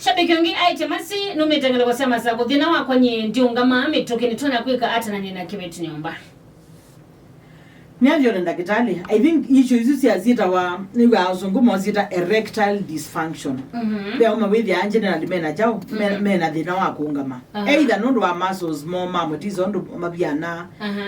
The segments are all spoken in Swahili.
Shabiki wengi aite masi numetengele kwa sema sa kuthina wa kwenye ndiungama mitoke nitona kuika hata na nina kibeti nyumba. Nyavyo ndakitali. I think issue hizi azita wa niwe azunguma azita erectile dysfunction. Be Aume with the general mena chao mena thina wa kuungama. Either nundu wa muscles more mamutizo ndu mabiana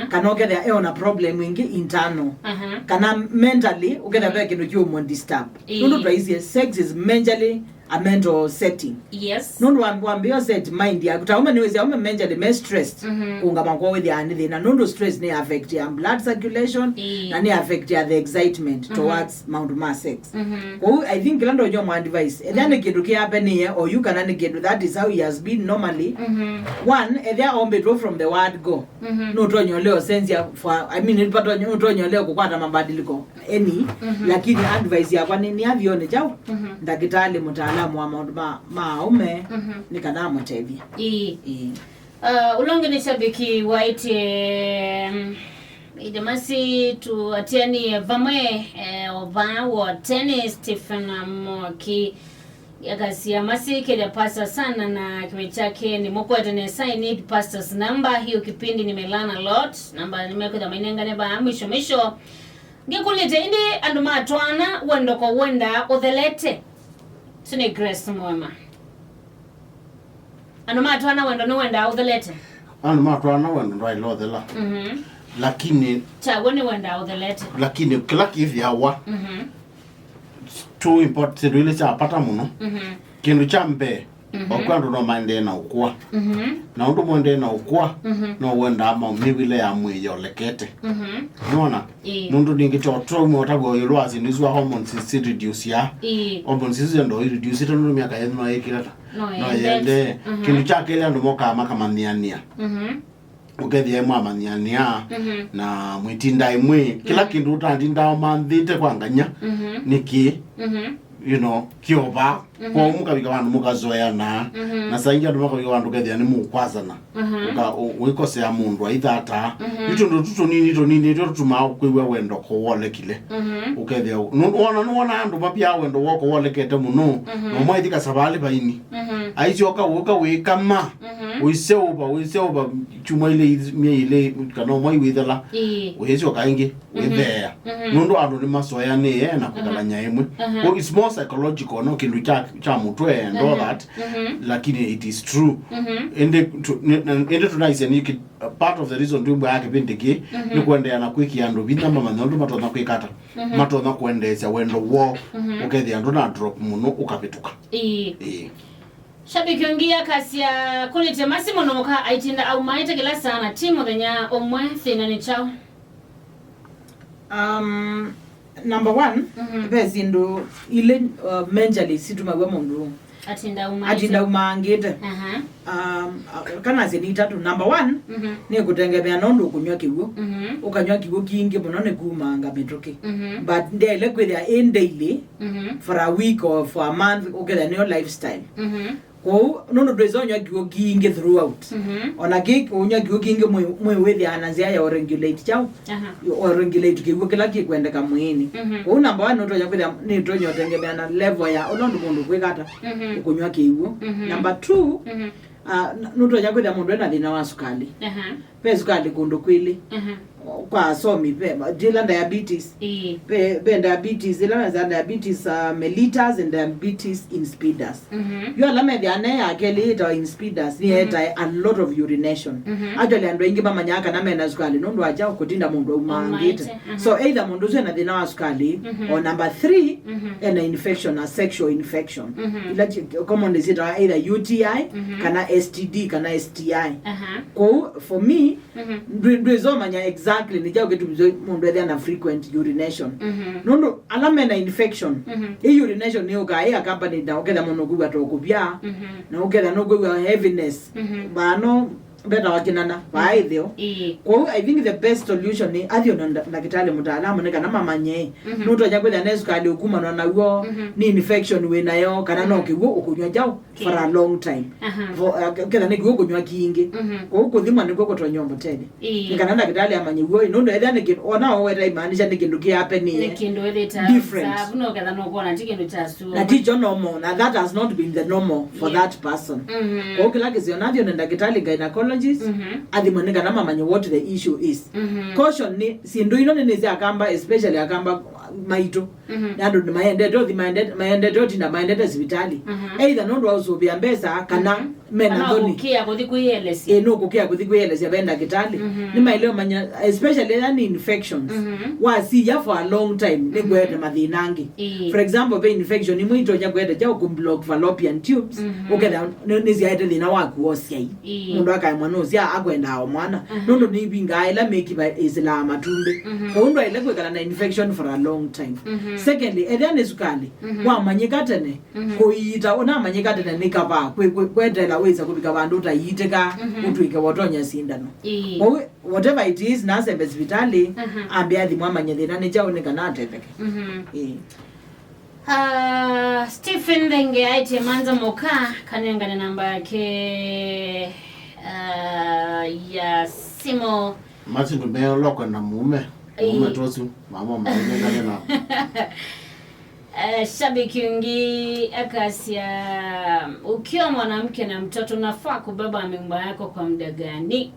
kanoke there on a problem wingi internal. Kana mentally ukenda be kindu kyo disturb. Nundu twaisi sex is mentally a mental setting. Yes. Nundu wambio set mind ya kutaume niwezi Aume mentally me stressed. Kuungama kwa with the andi na nundu stress ni affect ya blood circulation na ni affect ya the excitement towards Mount sex. Kwa I think lando nyo mwa advice. Edane kidu ki happen here or you can any kidu that is how he has been normally. One, there Aume draw from the word go. No tonyo leo sense ya for I mean ipato nyo tonyo leo kukwata mabadiliko any lakini advice ya kwa nini avione chao ndakitali mtaalamu wa Aume nikana mtevia ulonge ni shabiki waite idemasi tu Athiani vamwe wa tennis Stephen Moki yakasia masi kile pasa sana na kime chake ni moko atene sign pastors number hiyo kipindi nimelana lot namba nimekuja mainenga neba mwisho ngekulete indi anduma atwana wendo ko wenda othelete sine grace mwema anduma atwana wendo no wenda othelete anduma atwana wendo ndo ilothela lakini chago ni wenda othelete lakini kila kivi hawa too important ile cha pata muno kindu cha mbe okwandu no mande na ukwa na undu mwende na ukwa no wenda ama miwile ya mwiyo lekete unaona nundu ningi choto mwotago yolwazi nizwa hormones is reduce ya hormones is ndo reduce to nuru miaka yenu na yekilata no yende kindu cha kile ndo moka ama kama niania ukethie mama niania na mwitinda imwe kila kindu utandinda manthite kwanganya niki you know kioba kwa umuka bika bandu mukazoya na sainja ndo mako bandu kethia ni mukwazana wikose ya mundu aithata itundo tutunini tutuma kwiwe wendo ko wole kile ukethia nuona andu mapya wendo woko wole kete muno no mwaithika sabali baini aichoka wikama uiseuba chuma ile kana mwai withela uhechoka ingi withea nundu andu ni masoya ni na kugalanya imwe it's more psychological no kindu cha mutwe and all that lakini it is true ende tunaise ni part of the reason ndumba yake bindiki ni kuendea na kwiki andu bina mama ndu matona kwikata matona kuendeza wendo wo ukethia andu na drop muno ukapituka shabiki ngia kasia kulite masimo noka aitinda au maite kila sana timu thenya omwe thina ni chao number 1 bezindo ile mentally situmagwe mundu atinda umangite kana zinita tu number 1 ni kutengemea nondo kunywa kiwo ukanywa kiwo kingi muno ne kumanga metoke but ndele kwithia in daily for a week or for a month uketha new lifestyle ko nondo dwezonywa kiwo kingi throughout ona gig unywa kiwo kingi mwe withia anazia ya regulate chao or regulate kiwo kila kikwenda kamwini ko number 1 nondo yakwithia ni tonyo tengemea na level ya onondo mundu kwikata kunywa kiwo number 2 nuto yakwenda mundu ena thina wa sukali pe sukali kundu kwili kwa somi pe diabetes pe diabetes diabetes mellitus and diabetes insipidus yo alama ya ne akeli to insipidus ni eta a lot of urination actually ando ingi mama nyaka na mena sukali ndo aja kutinda mundu umangite so either mundu zena thina wa sukali or number 3 an infection, a sexual infection ila common is either UTI kana STD kana STI for me ndwezo manya exactly ni jago kitu mundu ethia na frequent urination nondo alama na infection urination ni ugai accompanied na uketha muno gugwa to kubya na uketha no gugwa heaviness bano better wakinana baithio kwa I think the best solution ni athio na kitale mutaalamu ne kana mamanye nuto nya kwetha nesukali ukuma no na wo ni infection we nayo kana no kiwo ukunywa jao for a long time ketha ne kiwo kunywa kingi kwa ukuthima ni koko tonyombo tene kana na kitale amanye wo nundo etha ne kin ona wetha imanisha ne kindu ki happen ni kindu eta different no ketha no kuona tikindu cha su na ticho normal na that has not been the normal for that person kwa kila kizio nathio nenda kitale gynecologist adhimanika na mamanye what the issue is caution ni sindu ino ni zi akamba especially akamba maito nando ni maende doti na maende hospitali either nondo also biambesa kana mena doni kia kuthi kuielesi no kukia kuthi kuielesi benda kitali ni maileo manya especially any infections wasi ya for a long time ni gwete mathinangi for example be infection ni mwito nya gwete ja kumblock fallopian tubes uketha ni zi aite thina waku osiai mundu akaimwa no sia akwenda ao mwana nondo ni binga ila make by isla matumbe ondo ile kwekala na infection for a long time secondly Athiani sukali wa manyikatene kuita ona manyikatene nikaba kwendela weza kubika bandu utayiteka utwike wotonya sindano whatever it is na sembe hospitali ambia thimwa manyethina ni jao nikana atetheke Stephen Denge aite manza moka kanengane namba yake ya simo Mati ndo loko na mume tosu mama mwenye na shabiki ungi akasia ukiwa mwanamke na mtoto unafaa kubeba mimba yako kwa muda gani?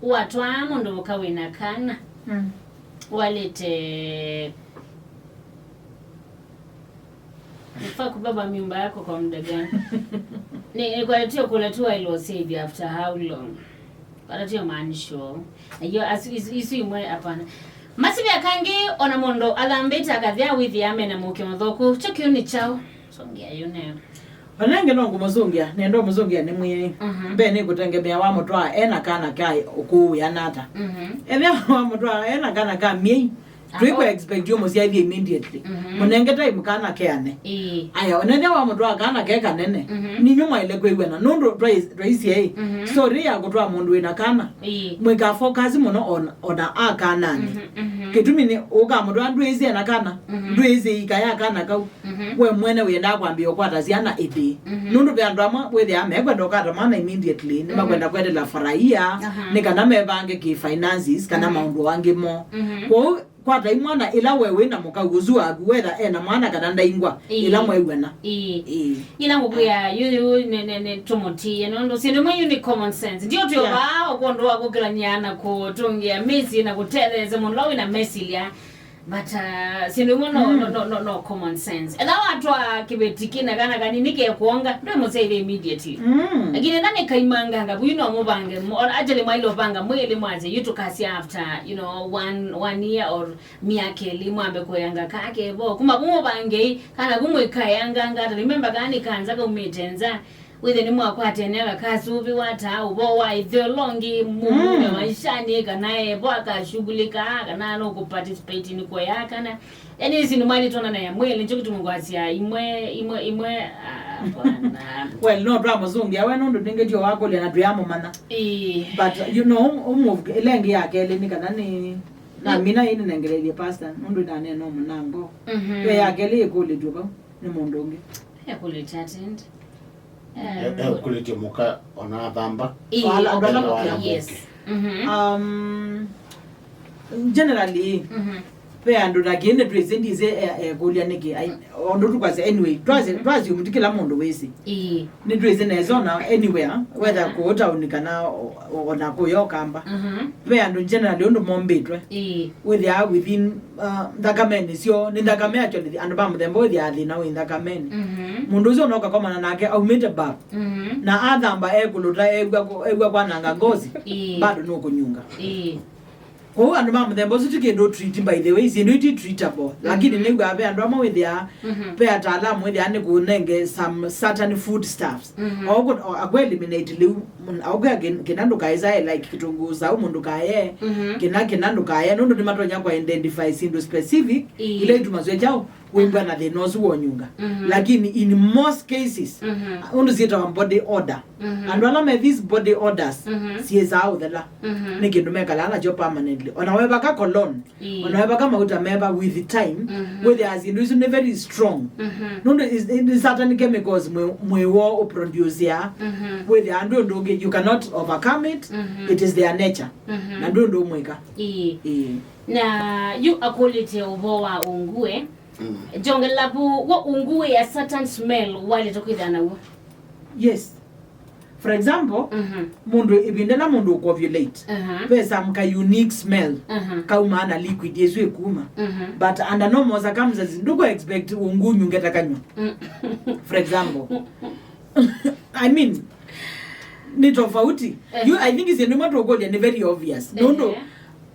Watu amo ndo kawina kana walete unafaa kubeba mimba yako kwa muda gani? Ni kwa tio kuletua ilo save after how long? Kwa tio maanisho ayo isu imwe hapana masibi akangi ona mondo alambeta akathia withi ame na muke muthoku chokio ni chao songia yone Wanenge no ngumuzungia nendo muzungia ni mwi be ni kutengemea wa mutwa ena kana kai oku ya nata ene wa mutwa ena kana ka miei Twiko expect you musia hivi immediately. Munengeta imkana keane. Aya onene wa mutwa kana keka nene. Ni nyuma ile kwegwena nondo raisi ei. Story ya kutwa mundu ina kana. Mweka focus muno ona akana ni. Kitumi ni oka mutwa ndwezi na kana. Ndwezi ikaya kana kau. We mwene wenda kwambia okwata ziana ede. Nondo bya ndwama we the ame kwenda okata mama immediately. Ni makwenda kwenda la faraia. Ni kana mebange ki finances kana maundu wange mo. Kwa ta imwana ila wewe na mukaguzu agwetha ena mwana kana ndaingwa ila mwewena ila ngubuya yu ne tomoti ndo sinde mwe uni common sense ndio tyo ba okondo akukira nyana ko tungia mesi na kuteleza munlawi na mesilia but sinde mwe no common sense ela watu akibetikina kana kanike kuonga ndo moseve immediately lakini nani kaimanga ngabu mubange ajele mailo banga mwele mwaze yutukasi after one year or miaka limwambe koyanga kake bo kuma mubange kana kumwe kayanga ngata remember kani kanza ka umetenza withe ni mwako atenela kasubi wata ubo wa idholongi mume maishani kanae bo akashughulika kana no kuparticipate ni kwa yakana yani hizi numani tona na ya mwele njo kitu mungwasia imwe bwana well no drama zungi awe ndo ndingejo wako le na tuyamo mana but elengi yake ele ni kana ni na mina ini nengelele pastor ndo ndane no munango yake le ikole duba ni mondonge yakole chatend kulete muka ona dhamba yes generally peando nagende present is kulia niki ondo tukwaze anyway twazi umtikila mundu wese ni present ezona anywhere whether ko town kana ona ko kamba peando generally ondo mombetwe within ndakamenni sio ni ndakame actually and bam them boy they now in ndakamenni mundu zo noka koma nake aumete bab na athamba ekuluta egwa kwa nanga ngozi bado no kunyunga Oh, and mama, the positive no treating by the way, is no treatable. Lakini ni gwa be and mama with their pay at alarm with the ane some certain food stuffs. Or good or eliminate liu again kinando kaiza like kitunguza umundu kaye kinando kaya no matter nyako identify sindu specific ile tumazwe jao wemba na the nozu wonyunga lakini in most cases unduzita wa body order and wala me these body orders sieza au the la nikindu mekala na jo permanently onaweba ka colon onaweba ka mauta meba with the time with as in is very strong no is certain chemicals mwewo produce ya with the ando you cannot overcome it it is their nature na ndo mweka na you akolite obowa ungue jonge labu wo ungue a certain smell wale tokidana wo yes for example mundu ibindela mundu ovulate pesa mka unique smell kauma ana liquid yesu ekuma but under normal circumstances nduko expect ungunyu ngeta kanywa for example I mean ni tofauti I think is a number to go and very obvious no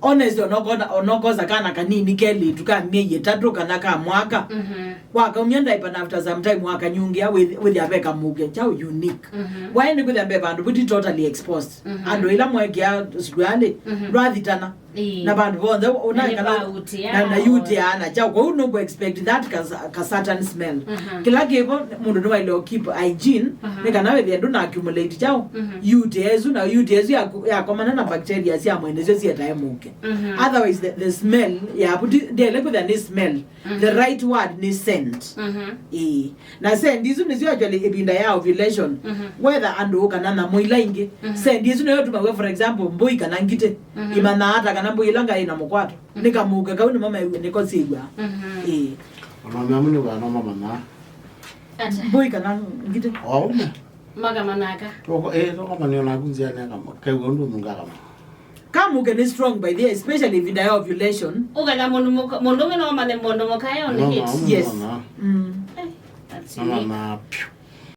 honest onokoza kana kanini keli tukamie tatu kana ka mwaka waka umyenda ipa after some time waka nyungia with ya beka muge chao unique why ni kutha beba ndo buti totally exposed ando ila mwekea sugale raditana na bandu bonde unaikala na yuti ana chao kwa uno go expect that ka certain smell kila kebo mundu no ile keep hygiene nika nawe the ndo accumulate chao yuti ezu ya komana na bacteria sia mwendezo sia taimuke otherwise the smell buti de le with the smell the right word ni scent na scent izu ni actually ibinda ya ovulation whether ando kana na moila inge scent izu no tuma for example mboi kana ngite imana hata kana mboi langa ina mukwato nikamuke kauni mama niko sigwa Mama wa mama na mboi kana ngite Aume maga manaka toko toko maniona kunzia na kama kai gondo mungala Come can is strong by the especially if the ovulation. Okay, la mondo no mane mondo mo kayo on the hits. Yes. Mama